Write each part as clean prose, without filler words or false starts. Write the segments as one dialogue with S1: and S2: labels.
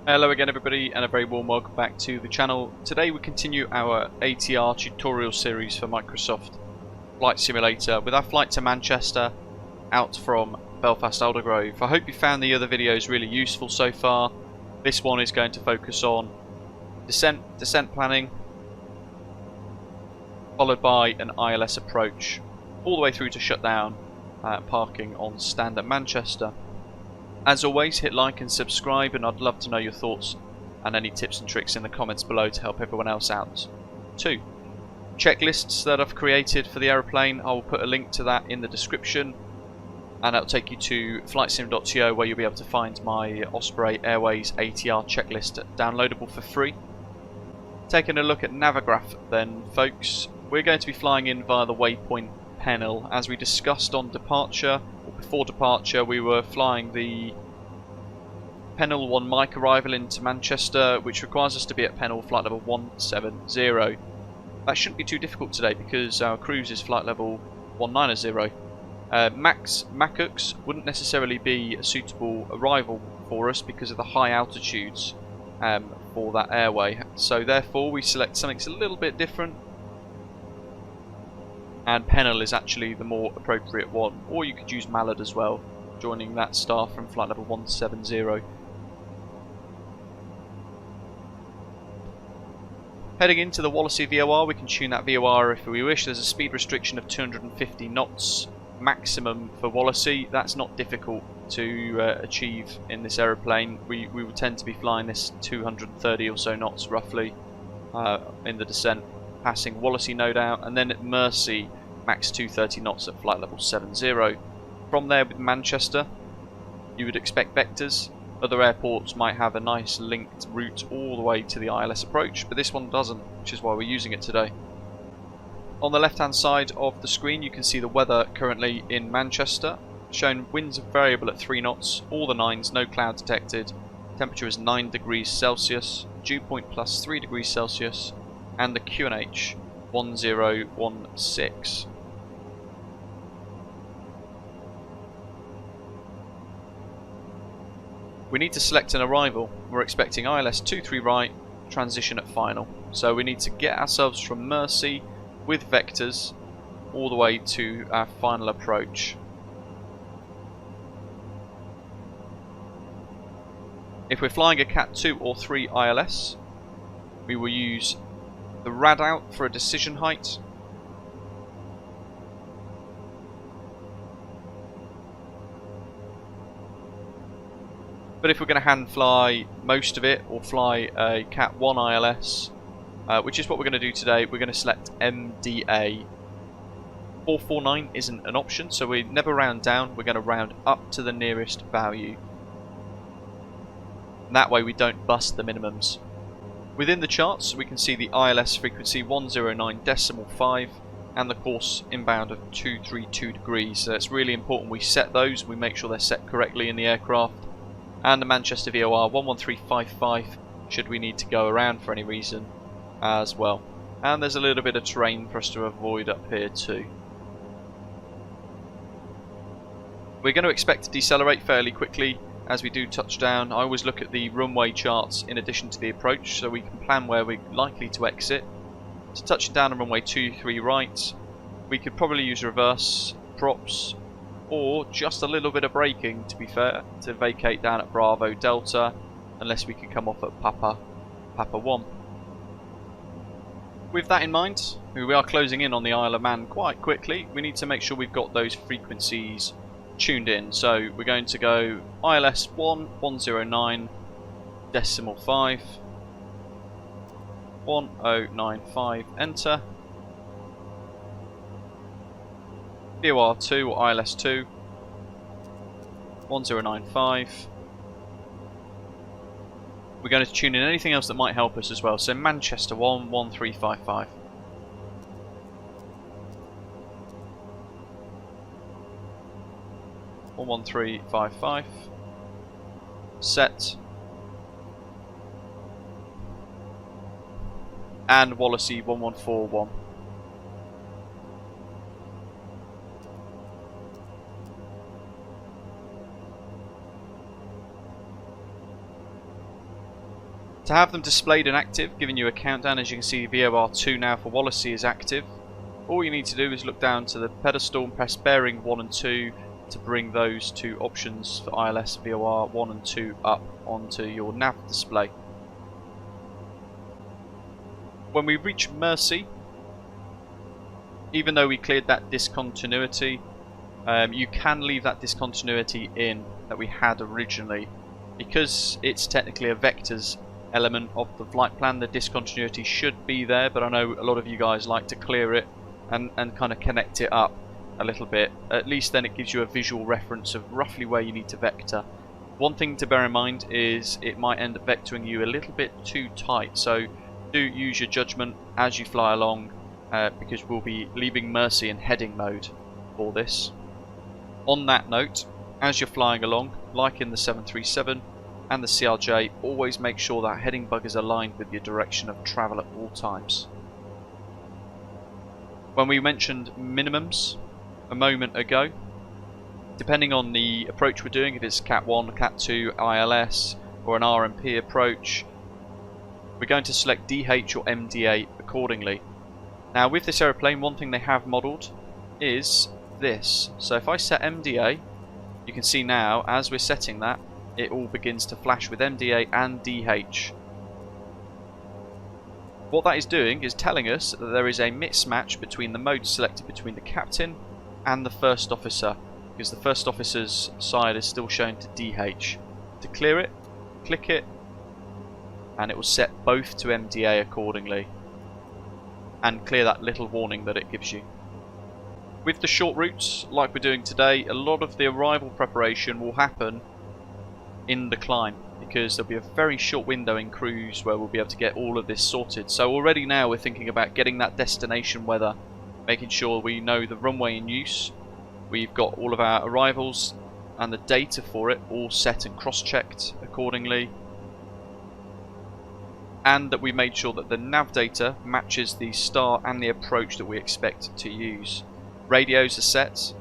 S1: Hello again everybody, and a very warm welcome back to the channel. Today we continue our ATR tutorial series for Microsoft Flight Simulator with our flight to Manchester out from Belfast Aldergrove. I hope you found the other videos really useful so far. This one is going to focus on descent planning, followed by an ILS approach, all the way through to shutdown, parking on stand at Manchester. As always, hit like and subscribe, and I'd love to know your thoughts and any tips and tricks in the comments below to help everyone else out too. Checklists that I've created for the aeroplane, I will put a link to that in the description, and that'll take you to flightsim.to, where you'll be able to find my Osprey Airways ATR checklist downloadable for free. Taking a look at Navigraph then, folks, we're going to be flying in via the waypoint PENIL. As we discussed on departure, or before departure, we were flying the PENIL 1 mic arrival into Manchester, which requires us to be at PENIL flight level 170. That shouldn't be too difficult today because our cruise is flight level 190. MACUX wouldn't necessarily be a suitable arrival for us because of the high altitudes for that airway, so therefore we select something that's a little bit different, and PENIL is actually the more appropriate one, or you could use Mallard as well, joining that star from flight level 170. Heading into the Wallasey VOR, we can tune that VOR if we wish. There's a speed restriction of 250 knots maximum for Wallasey. That's not difficult to achieve in this aeroplane. We would tend to be flying this 230 or so knots roughly in the descent, passing Wallasey no doubt, and then at Mersey max 230 knots at flight level 70. From there with Manchester you would expect vectors. Other airports might have a nice linked route all the way to the ILS approach, but this one doesn't, which is why we're using it today. On the left hand side of the screen you can see the weather currently in Manchester, showing winds are variable at 3 knots, all the 9s, no cloud detected, temperature is 9 degrees Celsius, dew point plus 3 degrees Celsius, and the QNH 1016. We need to select an arrival. We're expecting ILS 23 right, transition at final. So we need to get ourselves from Mersey with vectors all the way to our final approach. If we're flying a Cat 2 or 3 ILS, we will use the rad out for a decision height, but if we're going to hand fly most of it, or fly a Cat 1 ILS, which is what we're going to do today, we're going to select MDA. 449 isn't an option, so we never round down, we're going to round up to the nearest value. And that way we don't bust the minimums. Within the charts we can see the ILS frequency 109.5 and the course inbound of 232 degrees. So it's really important we set those, we make sure they're set correctly in the aircraft. And the Manchester VOR 11355 should we need to go around for any reason as well. And there's a little bit of terrain for us to avoid up here too. We're going to expect to decelerate fairly quickly as we do touchdown. I always look at the runway charts in addition to the approach so we can plan where we're likely to exit. So touching down on runway 23 right, we could probably use reverse props or just a little bit of braking, to be fair, to vacate down at Bravo Delta, unless we can come off at Papa 1. With that in mind, we are closing in on the Isle of Man quite quickly. We need to make sure we've got those frequencies tuned in. So we're going to go ILS 109.5, 1095, enter. VOR 2 or ILS 2 1095. We're going to tune in anything else that might help us as well. So Manchester 11355. One 1355. Set. And Wallasey 1141. To have them displayed and active, giving you a countdown, as you can see VOR2 now for Wallasey is active. All you need to do is look down to the pedestal and press bearing 1 and 2 to bring those two options for ILS VOR 1 and 2 up onto your nav display. When we reach Mersey, even though we cleared that discontinuity, you can leave that discontinuity in that we had originally. Because it's technically a vectors element of the flight plan, the discontinuity should be there, but I know a lot of you guys like to clear it and kind of connect it up a little bit. At least then it gives you a visual reference of roughly where you need to vector. One thing to bear in mind is it might end up vectoring you a little bit too tight, so do use your judgment as you fly along, because we'll be leaving Mersey in heading mode for this. On that note, as you're flying along, like in the 737 and the CRJ, always make sure that heading bug is aligned with your direction of travel at all times. When we mentioned minimums a moment ago, depending on the approach we're doing, if it's Cat 1, Cat 2, ILS or an RMP approach, we're going to select DH or MDA accordingly. Now with this aeroplane, one thing they have modelled is this. So if I set MDA, you can see now as we're setting that, it all begins to flash with MDA and DH. What that is doing is telling us that there is a mismatch between the mode selected between the captain and the first officer, because the first officer's side is still shown to DH. To clear it, click it, and it will set both to MDA accordingly and clear that little warning that it gives you. With the short routes, like we're doing today, a lot of the arrival preparation will happen in the climb, because there'll be a very short window in cruise where we'll be able to get all of this sorted. So already now we're thinking about getting that destination weather, making sure we know the runway in use, we've got all of our arrivals and the data for it all set and cross-checked accordingly, and that we made sure that the nav data matches the star and the approach that we expect to use. Radios are set.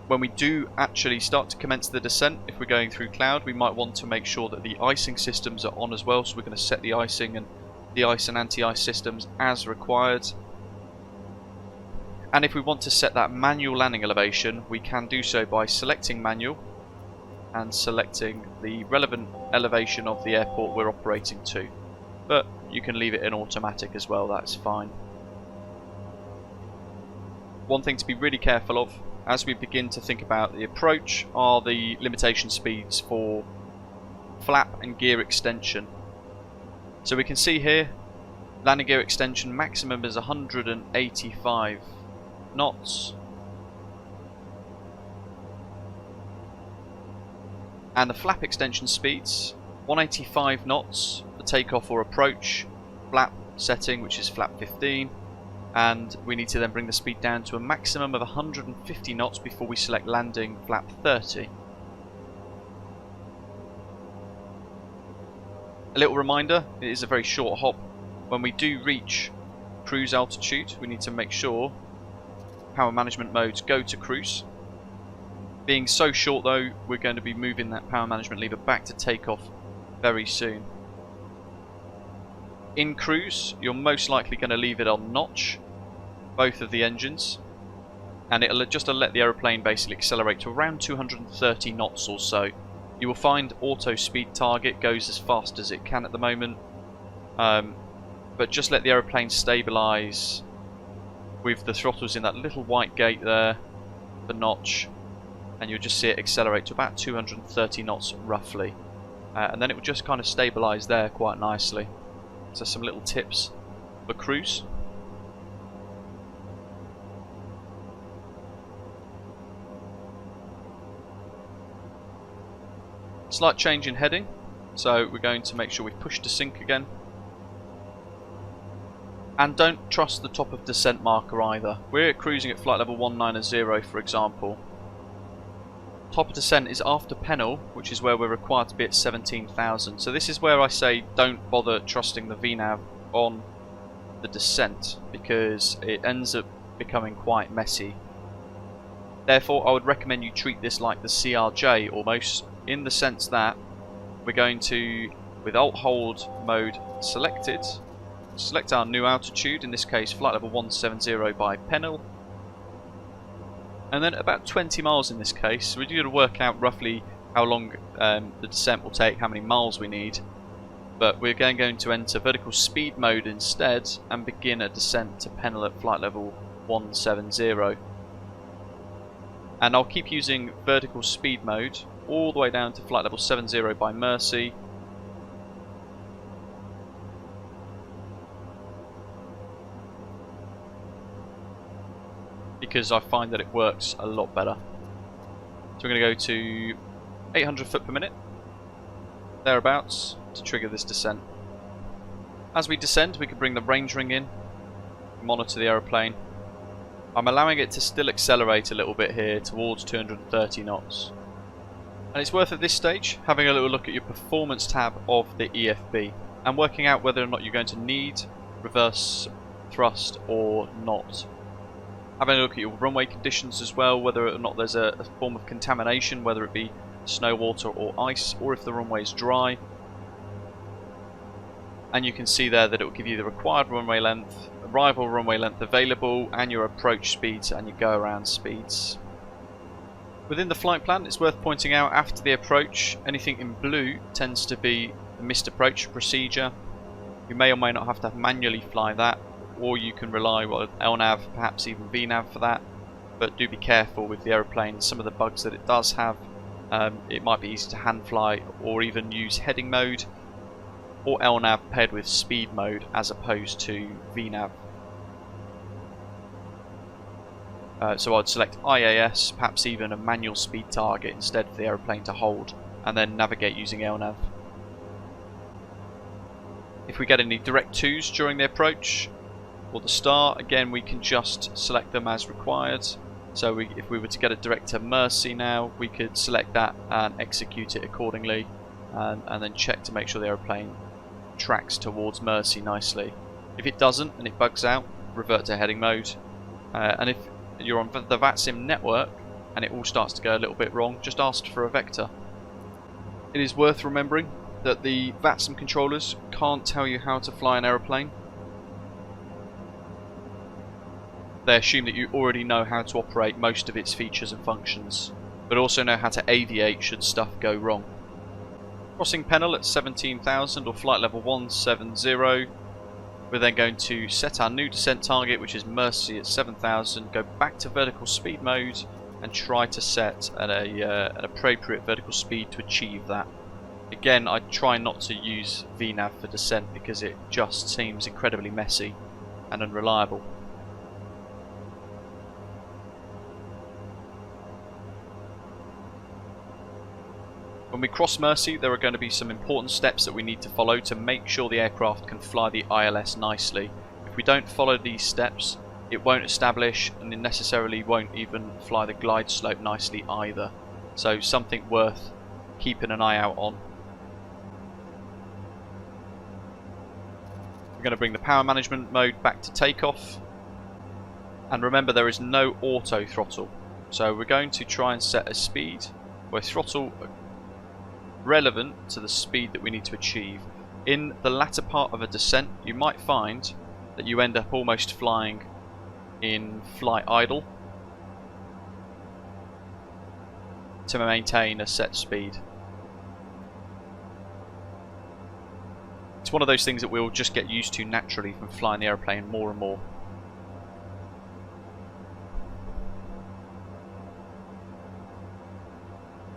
S1: When we do actually start to commence the descent, if we're going through cloud, we might want to make sure that the icing systems are on as well, so we're going to set the icing and the ice and anti-ice systems as required. And if we want to set that manual landing elevation, we can do so by selecting manual and selecting the relevant elevation of the airport we're operating to. But you can leave it in automatic as well, that's fine. One thing to be really careful of as we begin to think about the approach are the limitation speeds for flap and gear extension. So we can see here, landing gear extension maximum is 185 knots. And the flap extension speeds, 185 knots for takeoff or approach, flap setting which is flap 15, and we need to then bring the speed down to a maximum of 150 knots before we select landing flap 30. A little reminder, it is a very short hop. When we do reach cruise altitude, we need to make sure power management modes go to cruise. Being so short though, we're going to be moving that power management lever back to takeoff very soon. In cruise, you're most likely going to leave it on notch, both of the engines, and it'll just let the aeroplane basically accelerate to around 230 knots or so. You will find auto speed target goes as fast as it can at the moment, but just let the aeroplane stabilise with the throttles in that little white gate there, the notch, and you'll just see it accelerate to about 230 knots roughly, and then it will just kind of stabilise there quite nicely. So some little tips for cruise. Slight change in heading, so we're going to make sure we push to sync again. And don't trust the top of descent marker either. We're cruising at flight level 190 for example. Top of descent is after PENIL, which is where we're required to be at 17,000. So this is where I say don't bother trusting the VNAV on the descent, because it ends up becoming quite messy. Therefore I would recommend you treat this like the CRJ almost, in the sense that we're going to with alt hold mode selected, select our new altitude, in this case flight level 170 by PENIL, and then about 20 miles in this case. So we're going to work out roughly how long the descent will take, how many miles we need, but we're going to enter vertical speed mode instead and begin a descent to PENIL at flight level 170. And I'll keep using vertical speed mode all the way down to flight level 70 by Mercy. Because I find that it works a lot better. So we're going to go to 800 foot per minute, thereabouts, to trigger this descent. As we descend, we can bring the range ring in, monitor the aeroplane. I'm allowing it to still accelerate a little bit here towards 230 knots. And it's worth at this stage having a little look at your performance tab of the EFB and working out whether or not you're going to need reverse thrust or not. Having a look at your runway conditions as well, whether or not there's a form of contamination, whether it be snow, water or ice, or if the runway is dry. And you can see there that it will give you the required runway length, arrival runway length available, and your approach speeds and your go around speeds. Within the flight plan, it's worth pointing out after the approach, anything in blue tends to be the missed approach procedure. You may or may not have to manually fly that, or you can rely on LNAV, perhaps even VNAV for that, but do be careful with the aeroplane. Some of the bugs that it does have, it might be easy to hand fly or even use heading mode or LNAV paired with speed mode as opposed to VNAV. So I'd select IAS, perhaps even a manual speed target instead for the aeroplane to hold, and then navigate using LNAV. If we get any direct twos during the approach or the start, again we can just select them as required. So if we were to get a direct to Mercy now, we could select that and execute it accordingly, and then check to make sure the aeroplane tracks towards Mercy nicely. If it doesn't and it bugs out, revert to heading mode. And if you're on the VATSIM network and it all starts to go a little bit wrong, just ask for a vector. It is worth remembering that the VATSIM controllers can't tell you how to fly an aeroplane. They assume that you already know how to operate most of its features and functions, but also know how to aviate should stuff go wrong. Crossing PENIL at 17,000 or flight level 170, we're then going to set our new descent target, which is Mercy at 7,000, go back to vertical speed mode and try to set at an appropriate vertical speed to achieve that. Again, I try not to use VNAV for descent because it just seems incredibly messy and unreliable. When we cross Mercy, there are going to be some important steps that we need to follow to make sure the aircraft can fly the ILS nicely. If we don't follow these steps, it won't establish and it necessarily won't even fly the glide slope nicely either. So something worth keeping an eye out on. We're going to bring the power management mode back to takeoff. And remember, there is no auto throttle. So we're going to try and set a speed where throttle relevant to the speed that we need to achieve. In the latter part of a descent, you might find that you end up almost flying in flight idle to maintain a set speed. It's one of those things that we'll just get used to naturally from flying the aeroplane more and more.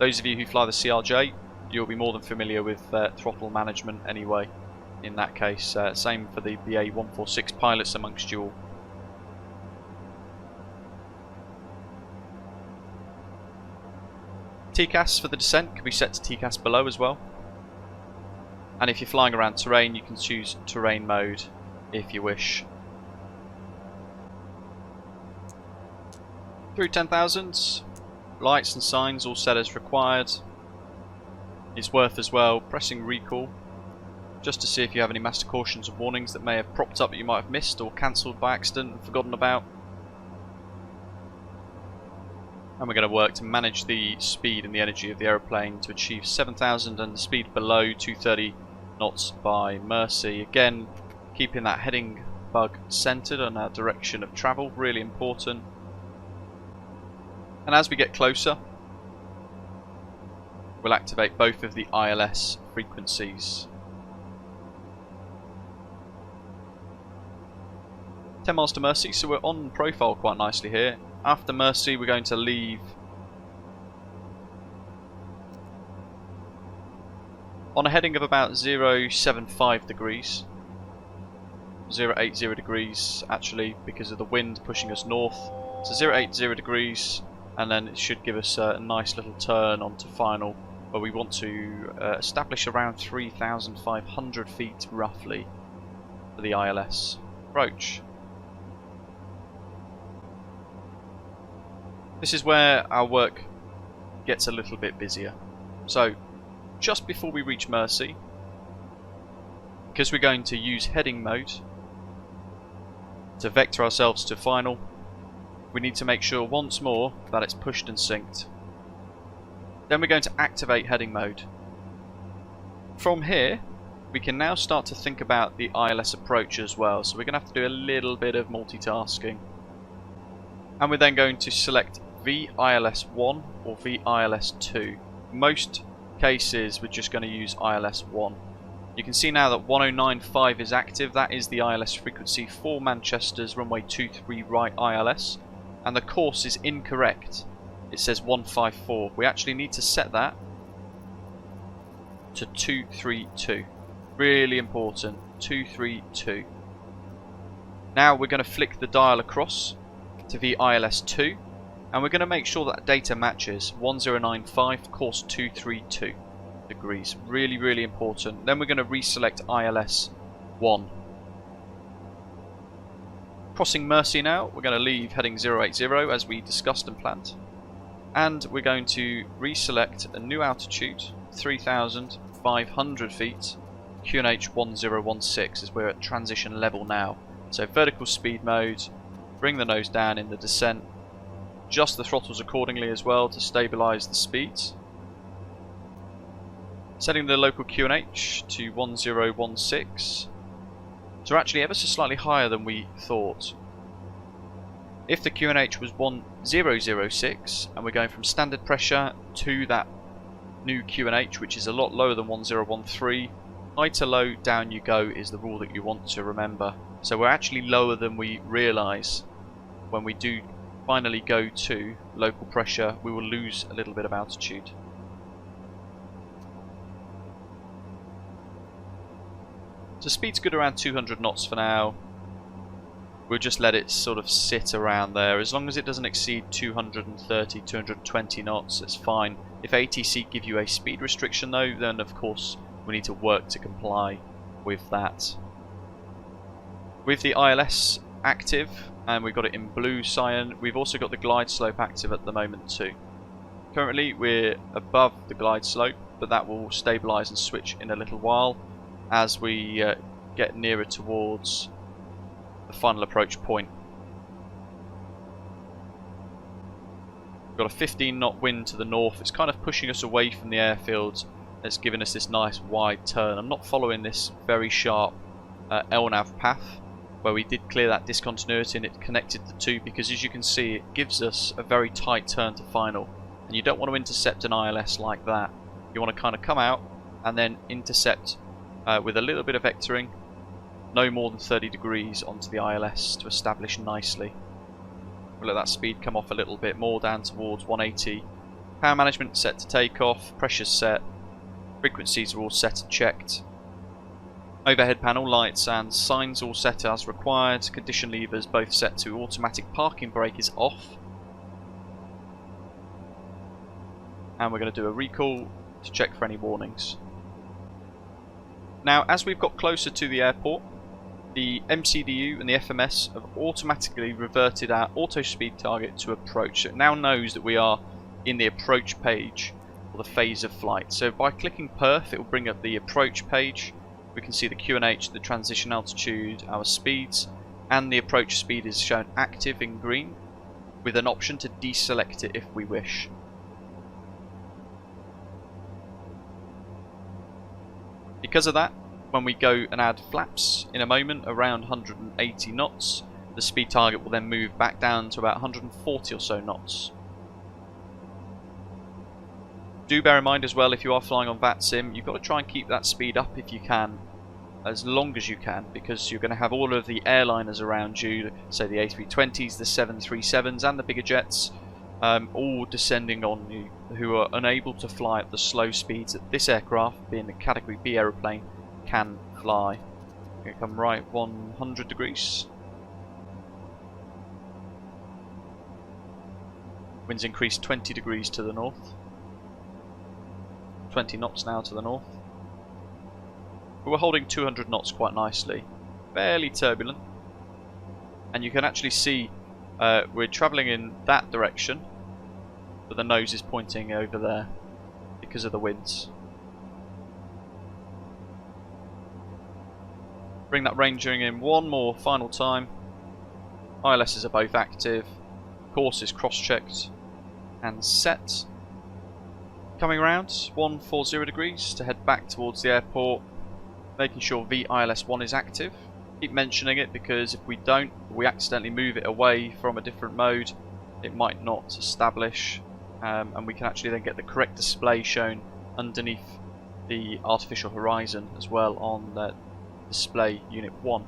S1: Those of you who fly the CRJ, you'll be more than familiar with throttle management anyway. In that case, same for the BA146 pilots amongst you all. TCAS for the descent can be set to TCAS below as well. And if you're flying around terrain, you can choose terrain mode if you wish. Through 10,000, lights and signs all set as required. It's worth as well pressing recall just to see if you have any master cautions and warnings that may have propped up that you might have missed or cancelled by accident and forgotten about. And we're going to work to manage the speed and the energy of the aeroplane to achieve 7,000 and the speed below 230 knots by Mercy. Again, keeping that heading bug centered on our direction of travel, really important. And as we get closer, we'll activate both of the ILS frequencies. 10 miles to Mercy, so we're on profile quite nicely here. After Mercy, we're going to leave on a heading of about 075 degrees. 080 degrees actually, because of the wind pushing us north. So 080 degrees, and then it should give us a nice little turn onto final, where we want to establish around 3,500 feet roughly for the ILS approach. This is where our work gets a little bit busier. So just before we reach Mercy, because we're going to use heading mode to vector ourselves to final, we need to make sure once more that it's pushed and synced. Then we're going to activate heading mode. From here, we can now start to think about the ILS approach as well, so we're going to have to do a little bit of multitasking. And we're then going to select VILS1 or VILS2. Most cases we're just going to use ILS1. You can see now that 1095 is active. That is the ILS frequency for Manchester's runway 23 right ILS, and the course is incorrect. It says 154. We actually need to set that to 232. Really important, 232. Now we're going to flick the dial across to VILS2, and we're going to make sure that data matches 1095, course 232 degrees. Really, really important. Then we're going to reselect ILS1. Crossing Mercy now, we're going to leave heading 080 as we discussed and planned. And we're going to reselect a new altitude, 3,500 feet, QNH 1016, as we're at transition level now. So vertical speed mode, bring the nose down in the descent, adjust the throttles accordingly as well to stabilise the speeds. Setting the local QNH to 1016. So we're actually ever so slightly higher than we thought. If the QNH was 1006 and we're going from standard pressure to that new QNH, which is a lot lower than 1013, high to low, down you go is the rule that you want to remember. So we're actually lower than we realise. When we do finally go to local pressure, we will lose a little bit of altitude. So speed's good around 200 knots for now. We'll just let it sort of sit around there. As long as it doesn't exceed 230, 220 knots, it's fine. If ATC give you a speed restriction though, then of course we need to work to comply with that. With the ILS active, and we've got it in blue cyan, we've also got the glide slope active at the moment too. Currently we're above the glide slope, but that will stabilise and switch in a little while as we get nearer towards the final approach point. We've got a 15 knot wind to the north. It's kind of pushing us away from the airfield. It's giving us this nice wide turn. I'm not following this very sharp LNAV path where we did clear that discontinuity and it connected the two, because as you can see it gives us a very tight turn to final, and you don't want to intercept an ILS like that. You want to kind of come out and then intercept with a little bit of vectoring, no more than 30 degrees onto the ILS to establish nicely. We'll let that speed come off a little bit more down towards 180. Power management set to take off, pressure's set, frequencies are all set and checked. Overhead panel lights and signs all set as required. Condition levers both set to automatic parking brake is off. And we're going to do a recall to check for any warnings. Now, as we've got closer to the airport, the MCDU and the FMS have automatically reverted our auto speed target to approach. So it now knows that we are in the approach page or the phase of flight. So by clicking perf, it will bring up the approach page. We can see the QNH, the transition altitude, our speeds, and the approach speed is shown active in green with an option to deselect it if we wish. Because of that, When we go and add flaps in a moment, around 180 knots, the speed target will then move back down to about 140 or so knots. Do bear in mind as well, if you are flying on VATSIM, you've got to try and keep that speed up if you can, as long as you can, because you're going to have all of the airliners around you, say the A320s, the 737s and the bigger jets, all descending on you, who are unable to fly at the slow speeds that this aircraft, being a Category B aeroplane, can fly. We're going to come right 100 degrees. Winds increase 20 degrees to the north. 20 knots now to the north. But we're holding 200 knots quite nicely. Fairly turbulent. And you can actually see we're travelling in that direction, but the nose is pointing over there because of the winds. Bring that ranging in one more final time. ILSs are both active. Course is cross-checked and set. Coming around 140 degrees to head back towards the airport, making sure VILS1 is active. Keep mentioning it because if we don't, we accidentally move it away from a different mode, it might not establish, and we can actually then get the correct display shown underneath the artificial horizon as well on the display unit 1.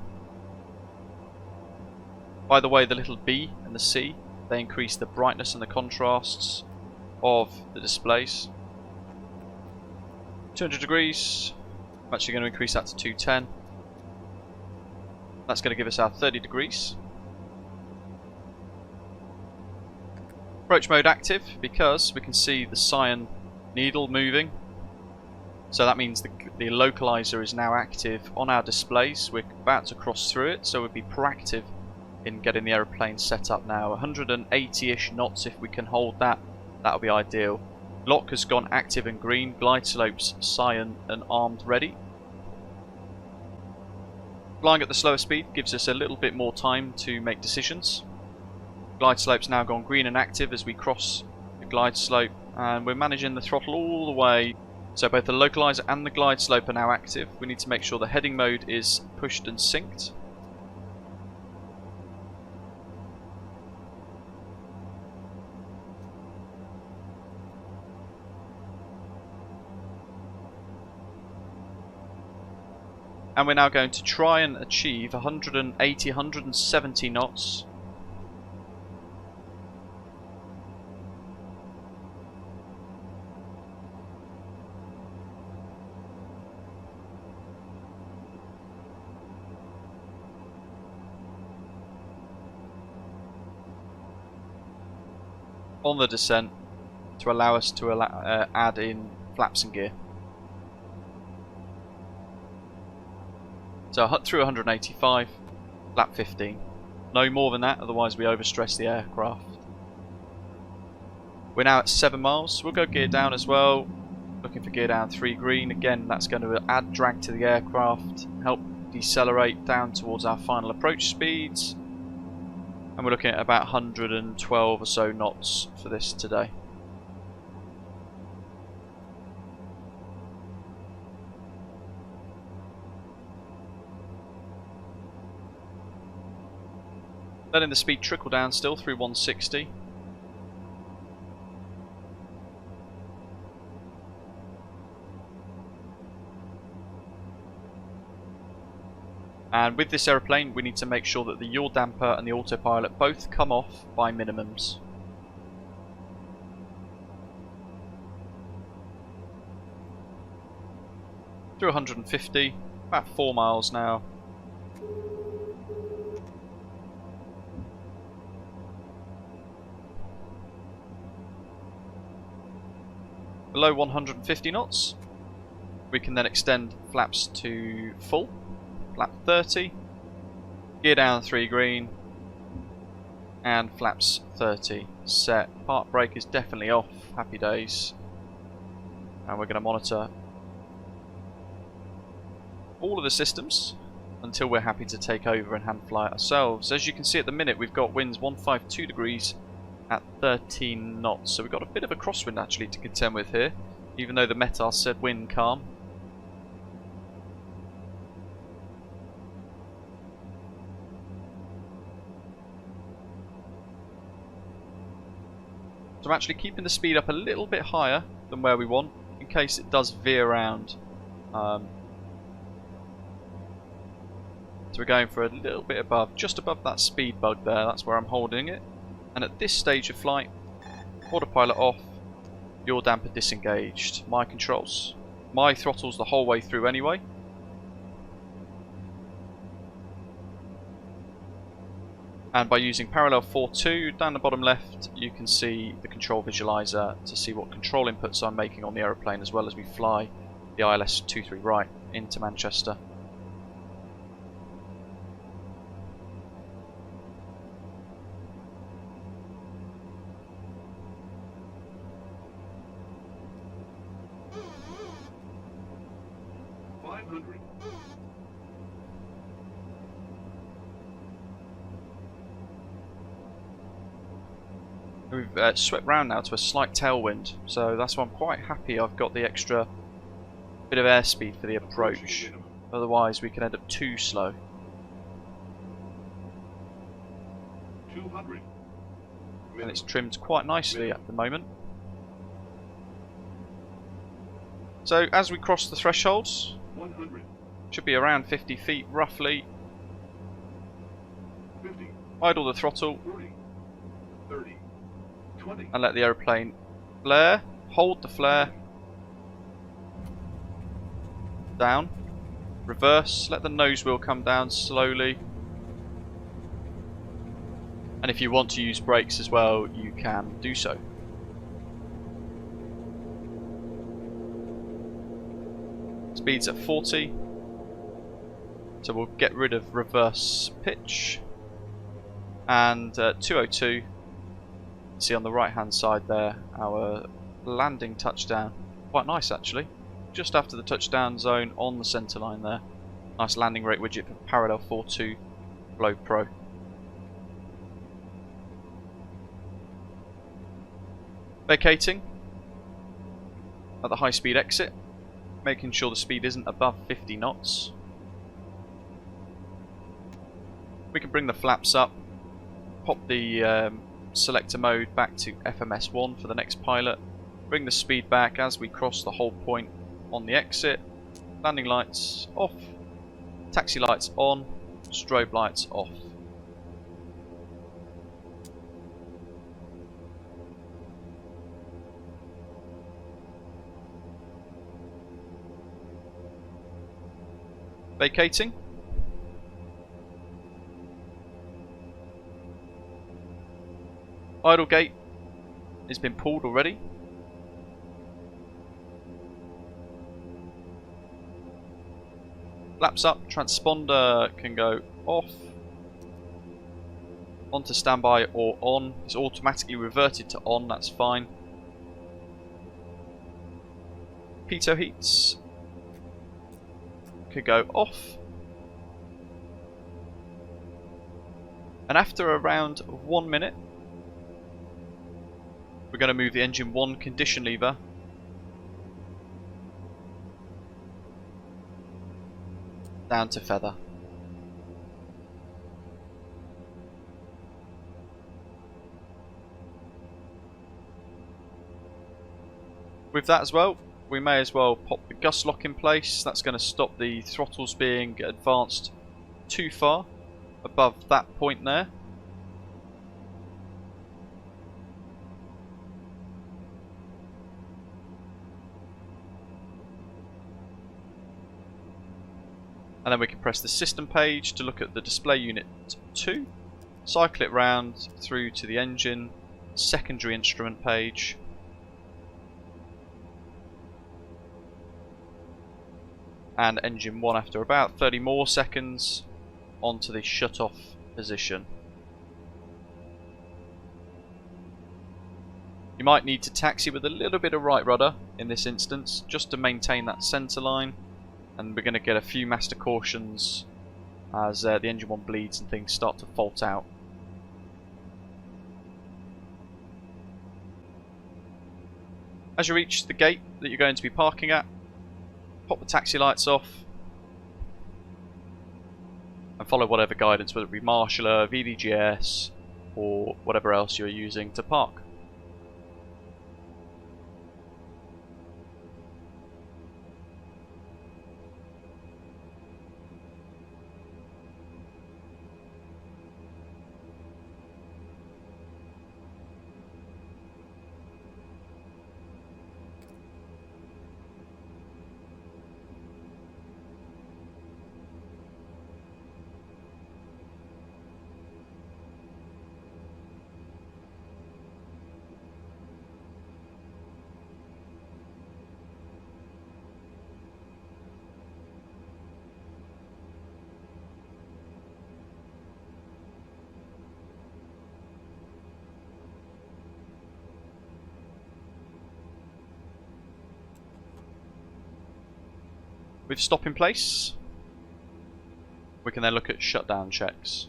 S1: By the way, the little B and the C, they increase the brightness and the contrasts of the displays. 200 degrees, I'm actually going to increase that to 210. That's going to give us our 30 degrees. Approach mode active because we can see the cyan needle moving. So that means the localizer is now active on our displays. We're about to cross through it, so we'll be proactive in getting the aeroplane set up now. 180-ish knots, if we can hold that, that'll be ideal. Lock has gone active and green, glide slopes cyan and armed ready. Flying at the slower speed gives us a little bit more time to make decisions. Glide slope's now gone green and active as we cross the glide slope, and we're managing the throttle all the way. So both the localizer and the glide slope are now active. We need to make sure the heading mode is pushed and synced. And we're now going to try and achieve 180, 170 knots. On the descent to allow us to add in flaps and gear. So through 185, flap 15. No more than that, otherwise we overstress the aircraft. We're now at 7 miles. We'll go gear down as well. Looking for gear down 3 green. Again, that's going to add drag to the aircraft, help decelerate down towards our final approach speeds. And we're looking at about 112 or so knots for this today. Letting the speed trickle down still through 160. And with this aeroplane, we need to make sure that the yaw damper and the autopilot both come off by minimums. Through 150, about 4 miles now. Below 150 knots, we can then extend flaps to full. Flap 30, gear down 3 green, and flaps 30 set. Park brake is definitely off, happy days. And we're going to monitor all of the systems until we're happy to take over and hand fly it ourselves. As you can see at the minute, we've got winds 152 degrees at 13 knots, so we've got a bit of a crosswind actually to contend with here, even though the METAR said wind calm. So I'm actually keeping the speed up a little bit higher than where we want, in case it does veer around. So we're going for a little bit above, just above that speed bug there, that's where I'm holding it. And at this stage of flight, autopilot off, yaw damper disengaged, my controls. My throttle's the whole way through anyway. And by using parallel 4.2 down the bottom left, you can see the control visualizer to see what control inputs I'm making on the aeroplane, as well as we fly the ILS 23 right into Manchester. We've swept round now to a slight tailwind, so that's why I'm quite happy I've got the extra bit of airspeed for the approach. Otherwise we can end up too slow.
S2: 200.
S1: And it's trimmed quite nicely at the moment. So as we cross the thresholds,
S2: 100.
S1: should be around 50 feet roughly.
S2: 50.
S1: Idle the throttle
S2: 40. 30. 20.
S1: and let the aeroplane flare. Hold the flare. Down. Reverse. Let the nose wheel come down slowly. And if you want to use brakes as well, you can do so. Speed's at 40. So we'll get rid of reverse pitch. And 202. See on the right hand side there, our landing touchdown. Quite nice actually. Just after the touchdown zone on the centre line there. Nice landing rate widget for parallel 4.2 Flow Pro. Vacating at the high speed exit, making sure the speed isn't above 50 knots. We can bring the flaps up, pop the selector mode back to FMS1 for the next pilot, bring the speed back as we cross the hold point on the exit, landing lights off, taxi lights on, strobe lights off. Vacating. Idle gate has been pulled already. Flaps up, transponder can go off, onto standby or on. It's automatically reverted to on, that's fine. Pitot heats could go off. And after around 1 minute, we're going to move the engine 1 condition lever down to feather. With that as well, we may as well pop the gust lock in place. That's going to stop the throttles being advanced too far above that point there. And then we can press the system page to look at the display unit 2, cycle it round through to the engine, secondary instrument page. And engine 1 after about 30 more seconds onto the shut off position. You might need to taxi with a little bit of right rudder in this instance just to maintain that centre line, and we're going to get a few master cautions as the engine 1 bleeds and things start to fault out. As you reach the gate that you're going to be parking at, pop the taxi lights off and follow whatever guidance, whether it be marshaller, VDGS or whatever else you're using to park. with stop in place, we can then look at shutdown checks.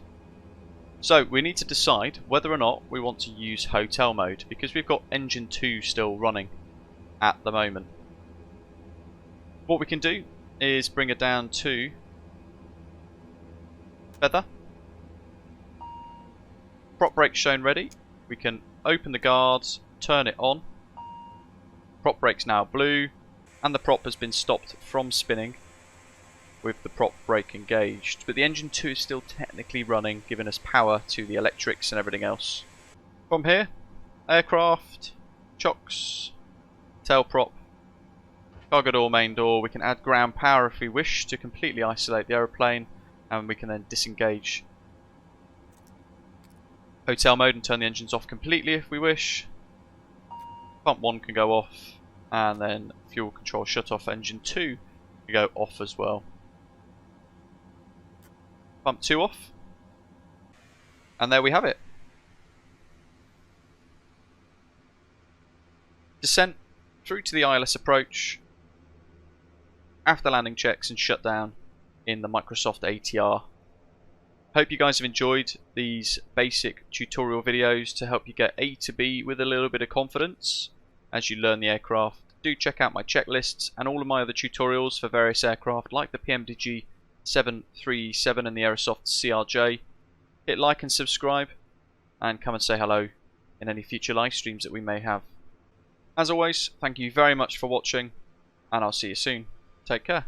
S1: So we need to decide whether or not we want to use hotel mode, because we've got engine 2 still running at the moment. What we can do is bring it down to feather. Prop brake shown ready. We can open the guards, turn it on. Prop brake's now blue, and the prop has been stopped from spinning with the prop brake engaged. But the engine 2 is still technically running, giving us power to the electrics and everything else. From here, aircraft, chocks, tail prop, cargo door, main door. We can add ground power if we wish to completely isolate the aeroplane, and we can then disengage hotel mode and turn the engines off completely if we wish. Pump 1 can go off, and then fuel control shut off. Engine 2 can go off as well. Pump 2 off, and there we have it. Descent through to the ILS approach, after landing checks and shutdown in the Microsoft ATR. Hope you guys have enjoyed these basic tutorial videos to help you get A to B with a little bit of confidence as you learn the aircraft. Do check out my checklists and all of my other tutorials for various aircraft like the PMDG 737 and the Aerosoft CRJ. Hit like and subscribe, and come and say hello in any future live streams that we may have. As always, thank you very much for watching, and I'll see you soon. Take care.